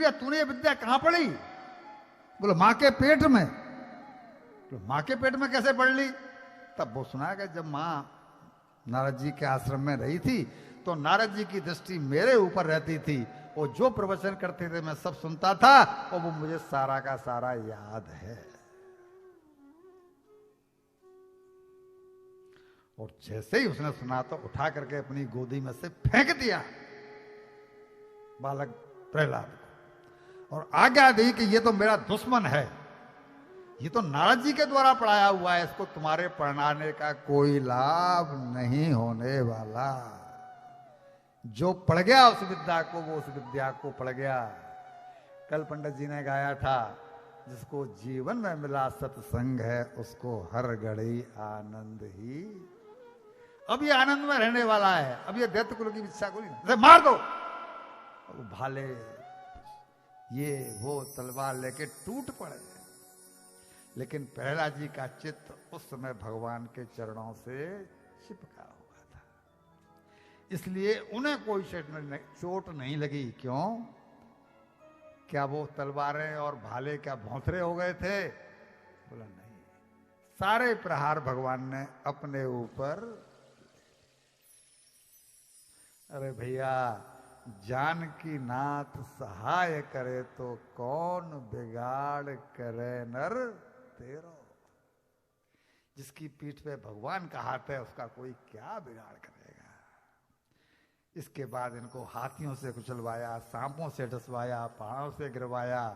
भैया तूने ये विद्या कहां पढ़ी? बोले मां के पेट में। तो मां के पेट में कैसे पढ़ ली? तब वो सुना कि जब मां नारद जी के आश्रम में रही थी तो नारद जी की दृष्टि मेरे ऊपर रहती थी, वो जो प्रवचन करते थे मैं सब सुनता था और वो मुझे सारा का सारा याद है। और जैसे ही उसने सुना तो उठा करके अपनी गोदी में से फेंक दिया बालक प्रहलाद को और आज्ञा दी कि ये तो मेरा दुश्मन है, ये तो नारद जी के द्वारा पढ़ाया हुआ है, इसको तुम्हारे पढ़ाने का कोई लाभ नहीं होने वाला। जो पढ़ गया उस विद्या को वो उस विद्या को पढ़ गया। कल पंडित जी ने गाया था, जिसको जीवन में मिला सत्संग है उसको हर घड़ी आनंद ही। अब ये आनंद में रहने वाला है, अब ये दैत्य कुल की इच्छा को नहीं मार दो। अब भाले ये वो तलवार लेके टूट पड़े, लेकिन प्रहलाद जी का चित्त उस समय भगवान के चरणों से चिपका हुआ था, इसलिए उन्हें कोई चोट नहीं लगी। क्यों? क्या वो तलवारें और भाले क्या भौंसरे हो गए थे? बोला नहीं, सारे प्रहार भगवान ने अपने ऊपर। अरे भैया, जानकी नाथ सहाय करे तो कौन बिगाड़ करे नर तेरो। जिसकी पीठ पे भगवान का हाथ है उसका कोई क्या बिगाड़ करेगा। इसके बाद इनको हाथियों से कुचलवाया, सांपों से डसवाया, पहाड़ों से गिरवाया,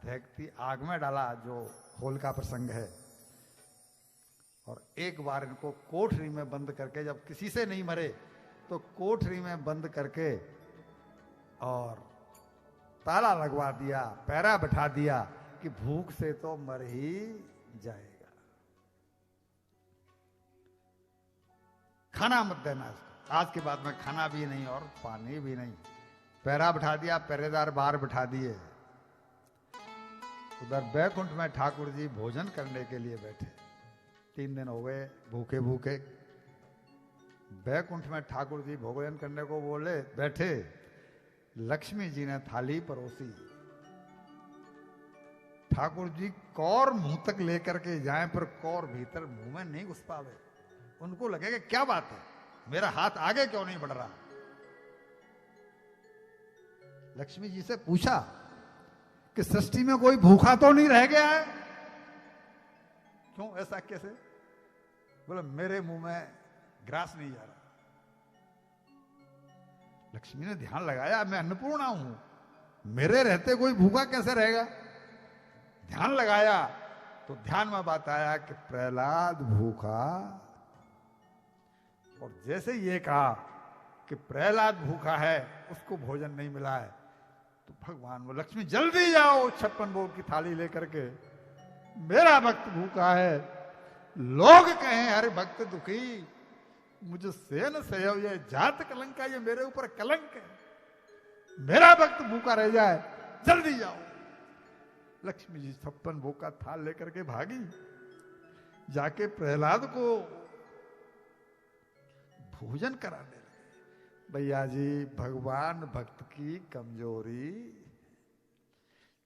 देखती आग में डाला, जो होल का प्रसंग है। और एक बार इनको कोठरी में बंद करके, जब किसी से नहीं मरे तो कोठरी में बंद करके और ताला लगवा दिया, पैरा बैठा दिया कि भूख से तो मर ही जाएगा, खाना मत देना इसको। आज के बाद में खाना भी नहीं और पानी भी नहीं। पैरा बैठा दिया, पहरेदार बाहर बैठा दिए। उधर बैकुंठ में ठाकुर जी भोजन करने के लिए बैठे। 3 दिन हो गए भूखे भूखे। बैकुंठ में ठाकुर जी भोजन करने को बोले, बैठे। लक्ष्मी जी ने थाली परोसी। ठाकुर जी कौर मुंह तक लेकर के जाए पर कौर भीतर मुंह में नहीं घुस पावे। उनको लगे कि क्या बात है, मेरा हाथ आगे क्यों नहीं बढ़ रहा। लक्ष्मी जी से पूछा कि सृष्टि में कोई भूखा तो नहीं रह गया है? क्यों, ऐसा कैसे? बोले मेरे मुंह में ग्रास नहीं जा रहा। लक्ष्मी ने ध्यान लगाया, मैं अन्नपूर्णा हूं, मेरे रहते कोई भूखा कैसे रहेगा। ध्यान लगाया तो ध्यान में बात आया कि प्रहलाद भूखा। और जैसे ये कहा कि प्रहलाद भूखा है, उसको भोजन नहीं मिला है, तो भगवान वो लक्ष्मी जल्दी जाओ 56 भोग की थाली लेकर के, मेरा भक्त भूखा है, लोग कहें हर भक्त दुखी, मुझे से न सयो ये जात कलंक, ये मेरे ऊपर कलंक है, मेरा भक्त भूखा रह जाए, जल्दी जाओ। लक्ष्मी जी 56 भोग का थाल लेकर के भागी, जाके प्रहलाद को भोजन कराने लगे। भैया जी, भगवान भक्त की कमजोरी,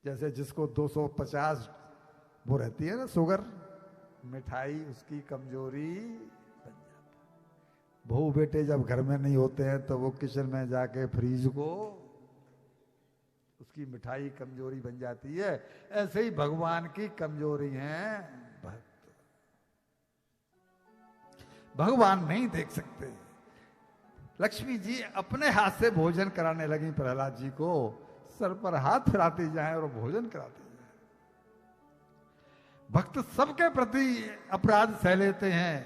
जैसे जिसको 250 वो रहती है ना शुगर, मिठाई, उसकी कमजोरी बन जाता। बहू बेटे जब घर में नहीं होते हैं तो वो किचन में जाके फ्रीज को, उसकी मिठाई कमजोरी बन जाती है। ऐसे ही भगवान की कमजोरी है भक्त। भगवान नहीं देख सकते। लक्ष्मी जी अपने हाथ से भोजन कराने लगी प्रहलाद जी को, सर पर हाथ फिराती जाए और भोजन कराती जाए। भक्त सबके प्रति अपराध सह लेते हैं,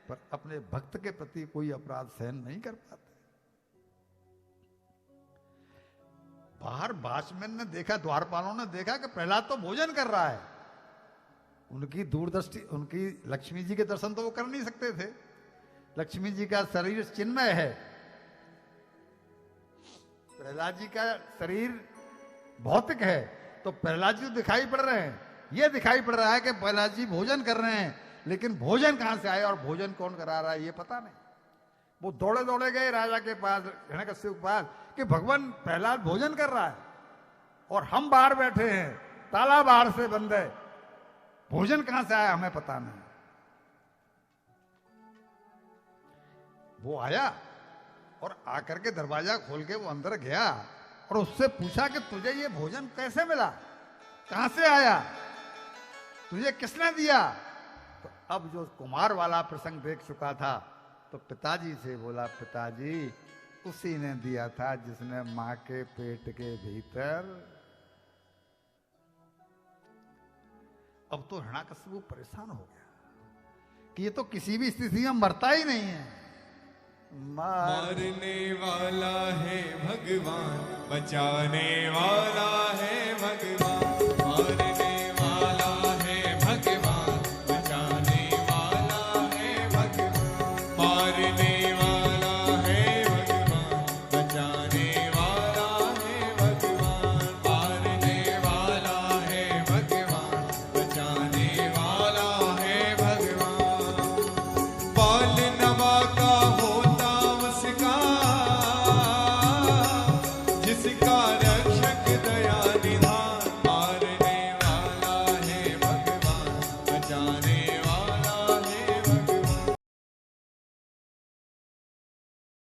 पर अपने भक्त के प्रति कोई अपराध सहन नहीं कर पाते। बाहर वॉचमैन ने देखा, द्वारपालों ने देखा कि प्रहलाद तो भोजन कर रहा है। उनकी दूरदृष्टि, उनकी लक्ष्मी जी के दर्शन तो वो कर नहीं सकते थे। लक्ष्मी जी का शरीर चिन्मय है, प्रहलाद जी का शरीर भौतिक है, तो प्रहलाद जी दिखाई पड़ रहे हैं। ये दिखाई पड़ रहा है कि प्रहलाद जी भोजन कर रहे हैं, लेकिन भोजन कहां से आया और भोजन कौन करा रहा है ये पता नहीं। वो दौड़े दौड़े गए राजा के पास, हिरण्यकश्यप के पास, कि भगवान प्रहलाद भोजन कर रहा है। और हम बाहर बैठे हैं, ताला बाहर से बंद है, भोजन कहां से आया हमें पता नहीं। वो आया और आकर के दरवाजा खोल के वो अंदर गया और उससे पूछा कि तुझे ये भोजन कैसे मिला, कहां से आया, तुझे किसने दिया। तो अब जो कुमार वाला प्रसंग देख चुका था तो पिताजी से बोला, पिताजी उसी ने दिया था जिसने मां के पेट के भीतर। अब तो हिरण्यकशिपु परेशान हो गया कि ये तो किसी भी स्थिति में मरता ही नहीं है। मारने वाला है भगवान, बचाने वाला